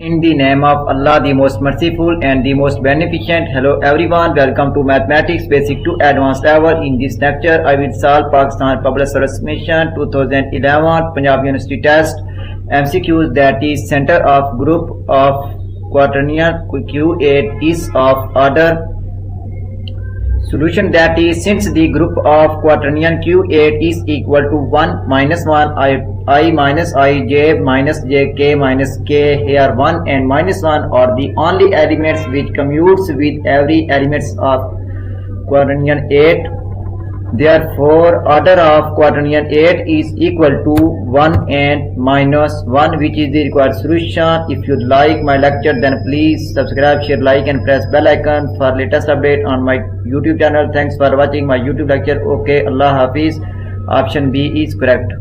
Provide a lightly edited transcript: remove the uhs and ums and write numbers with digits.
In the name of Allah, the most merciful and the most beneficent. Hello everyone, welcome to Mathematics Basic to Advanced level. In this lecture, I will solve Pakistan Public Service Mission 2011 Punjab University Test MCQs, that is center of group of quaternion Q8 is of order. Solution, that is, since the group of quaternion Q8 is equal to 1 minus 1 I minus I j minus j k minus k, here 1 and minus 1 are the only elements which commutes with every element of quaternion 8. Therefore, order of quaternion 8 is equal to 1 and minus 1, which is the required solution. If you like my lecture, then please subscribe, share, like and press bell icon for latest update on my YouTube channel. Thanks for watching my YouTube lecture. Okay, Allah Hafiz. Option B is correct.